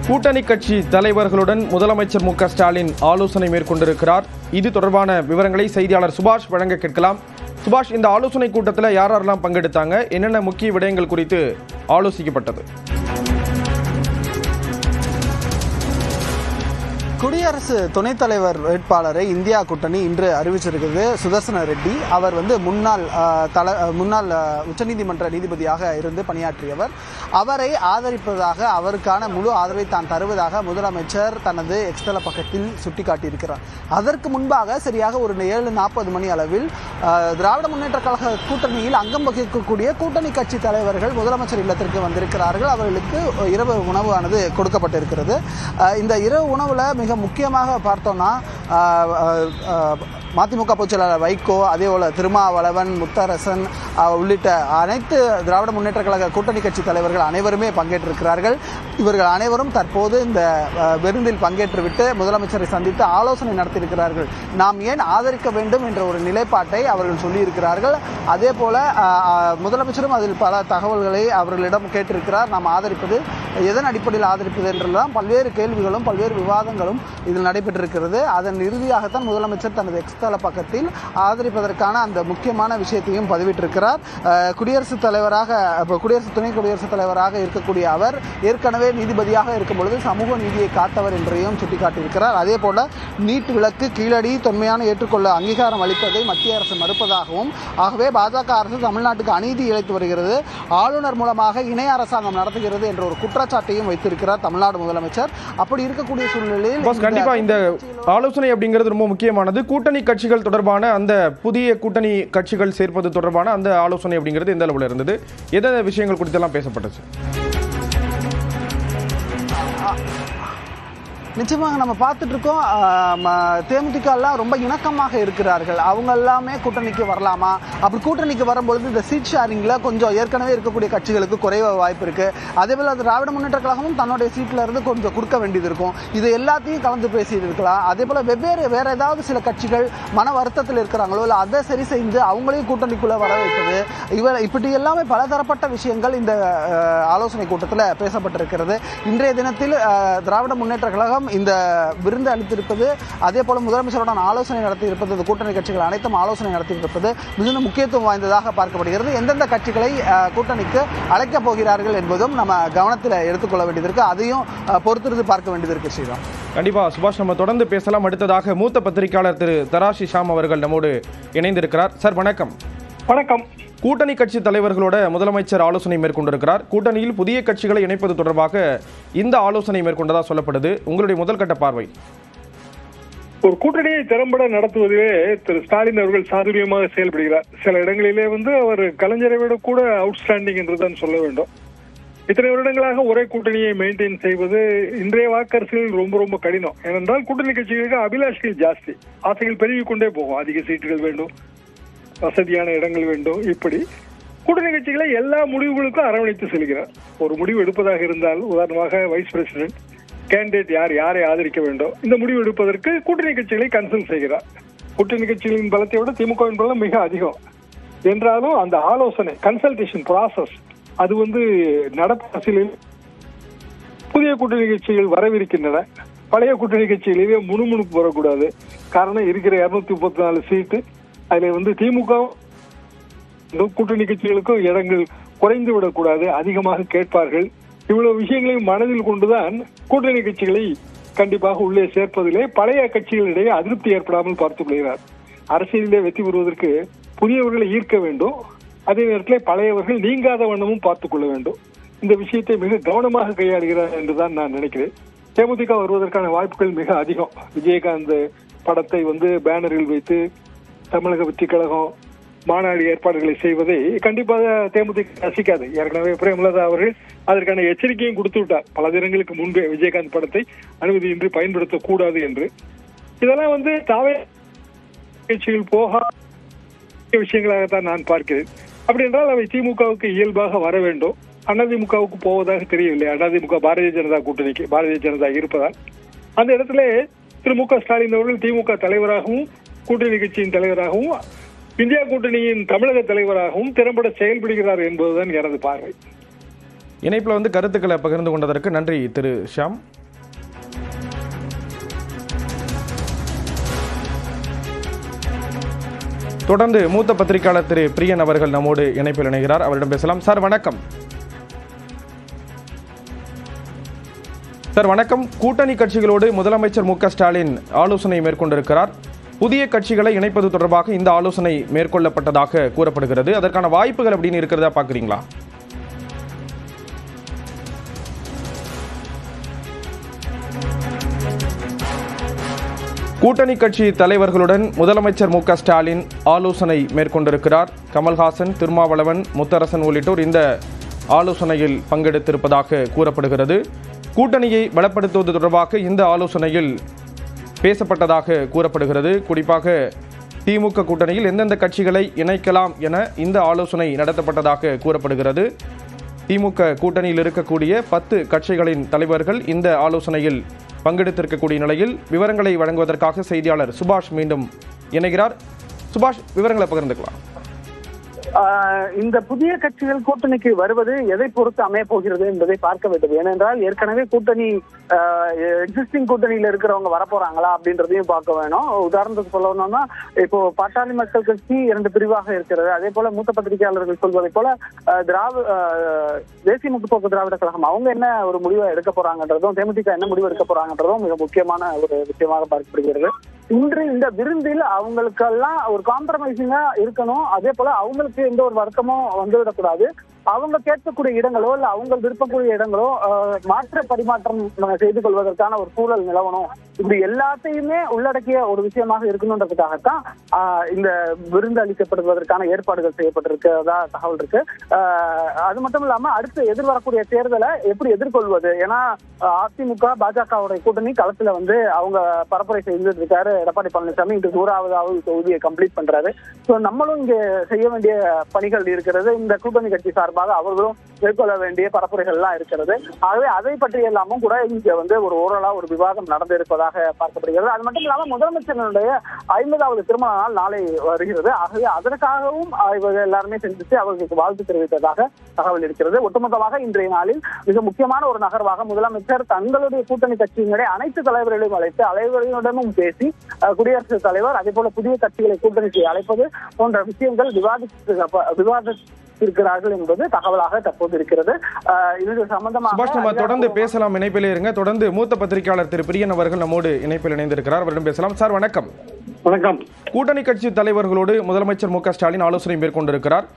கூட்டணி கட்சி தலைவர்களுடன் முதலமைச்சர் மு.க. ஸ்டாலின் ஆலோசனை மேற்கொண்டிருக்கிறார். இது தொடர்பான விவரங்களை செய்தியாளர் சுபாஷ் வழங்க கேட்கலாம். சுபாஷ், இந்த ஆலோசனை கூட்டத்தில் யாரெல்லாம் பங்கெடுத்தாங்க, என்னென்ன முக்கிய விடயங்கள் குறித்து ஆலோசிக்கப்பட்டது? குடியரசு துணைத் தலைவர் வேட்பாளரை இந்தியா கூட்டணி இன்று அறிவிச்சிருக்கிறது. சுதர்சன ரெட்டி அவர் முன்னாள் உச்சநீதிமன்ற நீதிபதியாக இருந்து பணியாற்றியவர். அவரை ஆதரிப்பதாக, அவருக்கான முழு ஆதரவை தான் தருவதாக முதலமைச்சர் தனது எக்ஸ்தல பக்கத்தில் சுட்டிக்காட்டியிருக்கிறார். அதற்கு முன்பாக சரியாக ஒரு 7:40 மணி அளவில் திராவிட முன்னேற்ற கழக கூட்டணியில் அங்கம் வகிக்கக்கூடிய கூட்டணி கட்சி தலைவர்கள் முதலமைச்சர் இல்லத்திற்கு வந்திருக்கிறார்கள். அவர்களுக்கு இரவு உணவானது கொடுக்கப்பட்டிருக்கிறது. இந்த இரவு உணவுல மிக முக்கியமாக பார்த்தோம்னா மதிமுக பொதுச்செயலாளர் வைகோ, அதேபோல திருமாவளவன், முத்தரசன் உள்ளிட்ட அனைத்து திராவிட முன்னேற்ற கழக கூட்டணி கட்சி தலைவர்கள் அனைவருமே பங்கேற்றிருக்கிறார்கள். இவர்கள் அனைவரும் தற்போது இந்த விருந்தில் பங்கேற்றுவிட்டு முதலமைச்சரை சந்தித்து ஆலோசனை நடத்தியிருக்கிறார்கள். நாம் ஏன் ஆதரிக்க வேண்டும் என்ற ஒரு நிலைப்பாட்டை அவர்கள் சொல்லியிருக்கிறார்கள். அதே போல முதலமைச்சரும் அதில் பல தகவல்களை அவர்களிடம் கேட்டிருக்கிறார். நாம் ஆதரிப்பது எதன் அடிப்படையில் ஆதரிப்பது என்றெல்லாம் பல்வேறு கேள்விகளும் பல்வேறு விவாதங்களும் இதில் நடைபெற்றிருக்கிறது. அதன் இறுதியாகத்தான் முதலமைச்சர் தனது எக்ஸ்தல பக்கத்தில் ஆதரிப்பதற்கான அந்த முக்கியமான விஷயத்தையும் பதிவிட்டிருக்கிறார். குடியரசுத் துணை குடியரசுத் தலைவராக இருக்கக்கூடிய அவர் ஏற்கனவே நீதிபதியாக இருக்கும் பொழுது சமூக நீதியை காத்தவர் என்றையும் சுட்டிக்காட்டியிருக்கிறார். அதே போல நீட் விலக்கு கீழடி தொன்மையான ஏற்றுக்கொள்ள அங்கீகாரம் அளிப்பதை மத்திய அரசு மறுப்பதாகவும், ஆகவே பாஜக அரசு தமிழ்நாட்டுக்கு அநீதி இழைத்து வருகிறது, ஆளுநர் மூலமாக இணை அரசாங்கம் நடத்துகிறது என்ற ஒரு குற்றச்சாட்டையும் வைத்திருக்கிறார் தமிழ்நாடு முதலமைச்சர். அப்படி இருக்கக்கூடிய சூழ்நிலையில் கண்டிப்பா இந்த ஆலோசனை அப்படிங்கிறது ரொம்ப முக்கியமானது. கூட்டணி கட்சிகள் தொடர்பான அந்த புதிய கூட்டணி கட்சிகள் சேர்ப்பது தொடர்பான அந்த ஆலோசனை அப்படிங்கிறது எந்த அளவில் இருந்தது, எந்த விஷயங்கள் குறித்தெல்லாம் பேசப்பட்டுச்சு? நிச்சயமாக நம்ம பார்த்துட்டு இருக்கோம். தேமுதிக எல்லாம் ரொம்ப இணக்கமாக இருக்கிறார்கள். அவங்க எல்லாமே கூட்டணிக்கு வரலாமா, அப்படி கூட்டணிக்கு வரும்பொழுது இந்த சீட் ஷேரிங்ல கொஞ்சம் ஏற்கனவே இருக்கக்கூடிய கட்சிகளுக்கு குறைவ வாய்ப்பு இருக்கு. அதே போல திராவிட முன்னேற்ற கழகமும் தன்னுடைய சீட்ல இருந்து கொஞ்சம் கொடுக்க வேண்டியது இருக்கும். இது எல்லாத்தையும் கலந்து பேசிட்டு இருக்கலாம். அதே போல வேற ஏதாவது சில கட்சிகள் மன வருத்தத்தில் இருக்கிறாங்களோ இல்லை அதை சரி செய்து அவங்களையும் கூட்டணிக்குள்ள வர வைப்பது, இப்படி எல்லாமே பலதரப்பட்ட விஷயங்கள் இந்த ஆலோசனை கூட்டத்தில் பேசப்பட்டிருக்கிறது. இன்றைய தினத்தில் திராவிட முன்னேற்ற கழகம் இந்த விருந்து அளித்திருப்பது, அதே போல முதலமைச்சருடன் ஆலோசனை நடத்தி இருப்பது, இந்த கூட்டணி கட்சிகள் அனைத்தும் ஆலோசனை நடத்தி இருப்பது மிகுந்த முக்கியத்துவம் வாய்ந்ததாக பார்க்கப்படுகிறது. எந்தெந்த கட்சிகளை கூட்டணிக்கு அழைக்கப் போகிறார்கள் என்பதும் நம்ம கவனத்தில் எடுத்துக்கொள்ள வேண்டியது இருக்கு. அதையும் பொறுத்திருந்து பார்க்க வேண்டியது இருக்கு. ஸ்ரீராம், கண்டிப்பா சுபாஷ், நம்ம தொடர்ந்து பேசலாம். அடுத்ததாக மூத்த பத்திரிகையாளர் திரு தராஷி ஷாம் அவர்கள் நம்மோடு இணைந்திருக்கிறார். சார் வணக்கம். வணக்கம். கூட்டணி கட்சி தலைவர்களோட முதலமைச்சர் ஆலோசனை மேற்கொண்டிருக்கிறார். கூட்டணியில் புதிய கட்சிகளை இணைப்பது தொடர்பாக இந்த ஆலோசனை மேற்கொண்டதா சொல்லப்படுது. உங்களுடைய முதல் கட்ட பார்வை? ஒரு கூட்டணியை திறம்பட நடத்துவதிலே திரு ஸ்டாலின் அவர்கள் சாதுரியமாக செயல்படுகிறார். சில இடங்களிலே அவர் கலைஞரை விட கூட அவுட்ஸ்டாண்டிங் என்றுதான் சொல்ல வேண்டும். இத்தனை வருடங்களாக ஒரே கூட்டணியை மெயின்டைன் செய்வது இன்றைய வாக்கரசியல் ரொம்ப ரொம்ப கடினம். ஏனென்றால் கூட்டணி கட்சிகளுக்கு அபிலாஷைகள் ஜாஸ்தி, ஆசைகள் பெருகிக் கொண்டே போகும். அதிக சீட்டுகள் வேண்டும், வசதியான இடங்கள் வேண்டும். இப்படி கூட்டணி கட்சிகளை எல்லா முடிவுகளுக்கும் அரவணைத்து செல்கிறார். ஒரு முடிவு எடுப்பதாக இருந்தால், உதாரணமாக வைஸ் பிரசிடென்ட் கேண்டிடேட் யாரை ஆதரிக்க வேண்டும், இந்த முடிவு எடுப்பதற்கு கூட்டணி கட்சிகளை கன்சல்ட் செய்கிறார். கூட்டணி கட்சிகளின் பலத்தை விட திமுகவின் பலம் மிக அதிகம் என்றாலும் அந்த ஆலோசனை கன்சல்டேஷன் ப்ராசஸ் அது நடப்பு அரசியலில் புதிய கூட்டணி கட்சிகள் வரவிருக்கின்றன. பழைய கூட்டணி கட்சிகளிலே முணுமுணுப்பு வரக்கூடாது. காரணம், இருக்கிற 234 சீட்டு அதுல திமுக கூட்டணி கட்சிகளுக்கும் இடங்கள் குறைந்து விடக்கூடாது, அதிகமாக கேட்பார்கள். இவ்வளவு விஷயங்களையும் மனதில் கொண்டுதான் கூட்டணி கட்சிகளை கண்டிப்பாக உள்ளே சேர்ப்பதிலே பழைய கட்சிகளிடையே அதிருப்தி ஏற்படாமல் பார்த்துக் கொள்கிறார். அரசியலிலே வெற்றி பெறுவதற்கு புதியவர்களை ஈர்க்க வேண்டும், அதே நேரத்தில் பழையவர்கள் நீங்காத வண்ணமும் பார்த்துக் கொள்ள வேண்டும். இந்த விஷயத்தை மிக கவனமாக கையாளுகிறார் என்றுதான் நான் நினைக்கிறேன். தேமுதிக வருவதற்கான வாய்ப்புகள் மிக அதிகம். விஜயகாந்த் படத்தை பேனரில் வைத்து தமிழக வெற்றி கழகம் மாநாடு ஏற்பாடுகளை செய்வதை கண்டிப்பாக தேமுதிக ரசிக்காது. ஏற்கனவே பிரேமலதா அவர்கள் அதற்கான எச்சரிக்கையும் கொடுத்து விட்டார் பல தினங்களுக்கு முன்பே, விஜயகாந்த் படத்தை அனுமதியின்றி பயன்படுத்தக்கூடாது என்று. இதெல்லாம் தாவே கட்சிகள் போக விஷயங்களாகத்தான் நான் பார்க்கிறேன். அப்படி என்றால் அவை திமுகவுக்கு இயல்பாக வர வேண்டும். அதிமுகவுக்கு போவதாக தெரியவில்லை. அதிமுக பாரதிய ஜனதா கூட்டணிக்கு பாரதிய ஜனதா இருப்பதால் அந்த இடத்துல திரு மு.க. ஸ்டாலின் அவர்கள் திமுக தலைவராகவும் கூட்டணி கட்சியின் தலைவராகவும் இந்தியா கூட்டணியின் தமிழக தலைவராகவும் திறம்பட செயல்படுகிறார் என்பதுதான் எனது பார்வை. இணைப்பில் வந்து கருத்துக்களை பகிர்ந்து கொண்டதற்கு நன்றி திரு ஷியாம். தொடர்ந்து மூத்த பத்திரிகையாளர் திரு பிரியன் அவர்கள் நம்மோடு இணைப்பில் இணைகிறார். அவரிடம் பேசலாம். சார் வணக்கம். சார் வணக்கம். கூட்டணி கட்சிகளோடு முதலமைச்சர் மு க ஸ்டாலின் ஆலோசனை மேற்கொண்டிருக்கிறார். புதிய கட்சிகளை இணைப்பது தொடர்பாக இந்த ஆலோசனை மேற்கொள்ளப்பட்டதாக கூறப்படுகிறது. அதற்கான வாய்ப்புகள் அப்படின்னு இருக்கிறதா பார்க்குறீங்களா? கூட்டணி கட்சி தலைவர்களுடன் முதலமைச்சர் மு க ஸ்டாலின் ஆலோசனை மேற்கொண்டிருக்கிறார். கமல்ஹாசன், திருமாவளவன், முத்தரசன் உள்ளிட்டோர் இந்த ஆலோசனையில் பங்கெடுத்திருப்பதாக கூறப்படுகிறது. கூட்டணியை பலப்படுத்துவது தொடர்பாக இந்த ஆலோசனையில் பேசப்பட்டதாக கூறப்படுகிறது. குறிப்பாக திமுக கூட்டணியில் எந்தெந்த கட்சிகளை இணைக்கலாம் என இந்த ஆலோசனை நடத்தப்பட்டதாக கூறப்படுகிறது. திமுக கூட்டணியில் இருக்கக்கூடிய 10 கட்சிகளின் தலைவர்கள் இந்த ஆலோசனையில் பங்கெடுத்திருக்கக்கூடிய நிலையில் விவரங்களை வழங்குவதற்காக செய்தியாளர் சுபாஷ் மீண்டும் இணைகிறார். சுபாஷ், விவரங்களை பகிர்ந்துக்கலாம். இந்த புதிய கட்சிகள் கூட்டணிக்கு வருவது எதை பொறுத்து அமைய போகிறது என்பதை பார்க்க வேண்டும். ஏனென்றால் ஏற்கனவே கூட்டணி எக்ஸிஸ்டிங் கூட்டணியில இருக்கிறவங்க வரப்போறாங்களா அப்படின்றதையும் பார்க்க வேணும். உதாரணத்துக்கு சொல்லணும்னா, இப்போ பாட்டாளி மக்கள் கட்சி 2 பிரிவாக இருக்கிறது. அதே போல மூத்த பத்திரிகையாளர்கள் சொல்வதை போல தேசிய முற்போக்கு திராவிட கழகம் அவங்க என்ன ஒரு முடிவை எடுக்க போறாங்கன்றதும், தேமுதிக என்ன முடிவு எடுக்க போறாங்கன்றதும் மிக முக்கியமான ஒரு விஷயமாக பார்க்கப்படுகிறது. இன்று இந்த விருந்தில் அவங்களுக்கெல்லாம் ஒரு காம்ப்ரமைசிங்கா இருக்கணும். அதே போல அவங்களுக்கு எந்த ஒரு வருத்தமும் வந்துவிடக்கூடாது. அவங்க கேட்கக்கூடிய இடங்களோ இல்ல அவங்க விருப்பக்கூடிய இடங்களோ மாற்ற பரிமாற்றம் செய்து கொள்வதற்கான ஒரு சூழல் நிலவணும். இப்படி எல்லாத்தையுமே உள்ளடக்கிய ஒரு விஷயமாக இருக்கணும்ன்றதுக்காகத்தான் இந்த விருந்து அளிக்கப்படுவதற்கான ஏற்பாடுகள் செய்யப்பட்டிருக்கிறதா தகவல் இருக்கு. அது மட்டும் இல்லாம அடுத்து எதிர்வரக்கூடிய தேர்தலை எப்படி எதிர்கொள்வது, ஏன்னா அதிமுக பாஜகவுடைய கூட்டணி களத்துல வந்து அவங்க பரப்புரை செய்துட்டு இருக்காரு. எடப்பாடி பழனிசாமி இன்று 100வது தொகுதியை கம்ப்ளீட் பண்றாரு. ஸோ நம்மளும் இங்க செய்ய வேண்டிய பணிகள் இருக்கிறது. இந்த கூட்டணி கட்சி சார்பாக அவர்களும் மேற்கொள்ள வேண்டிய பரப்புரைகள் எல்லாம் இருக்கிறது. ஆகவே அதை பற்றி எல்லாமும் கூட இங்க வந்து ஒரு ஓரளா ஒரு விவாதம் நடந்திருப்பதாக பார்க்கப்படுகிறது. அது மட்டும் இல்லாம முதலமைச்சருடைய 50வது திருமண நாள் நாளை வருகிறது. ஆகவே அதற்காகவும் இவர்கள் எல்லாருமே சந்தித்து அவர்களுக்கு வாழ்த்து தெரிவித்ததாக தகவல் இருக்கிறது. ஒட்டுமொத்தமாக இன்றைய நாளில் மிக முக்கியமான ஒரு நகர்வாக முதலமைச்சர் தங்களுடைய கூட்டணி கட்சியினுடைய அனைத்து தலைவர்களையும் அழைத்து அனைவரிடமும் பேசி குடியரசுத் தலைவர் அதே போல புதிய கட்சிகளை கூட்டணிக்கு அழைப்பது போன்ற விஷயங்கள் விவாதித்திருக்கிறார்கள் என்பது தகவலாக தற்போது இருக்கிறது. இது சம்பந்தமாக தொடர்ந்து பேசலாம். இணைப்பிலே இருங்க. தொடர்ந்து மூத்த பத்திரிகையாளர் திரு பிரியன் அவர்கள் நம்மோடு இணைப்பில் இணைந்திருக்கிறார். அவரிடம் பேசலாம். சார் வணக்கம். வணக்கம். கூட்டணி கட்சி தலைவர்களோடு முதலமைச்சர் மு க ஸ்டாலின் ஆலோசனை மேற்கொண்டிருக்கிறார்.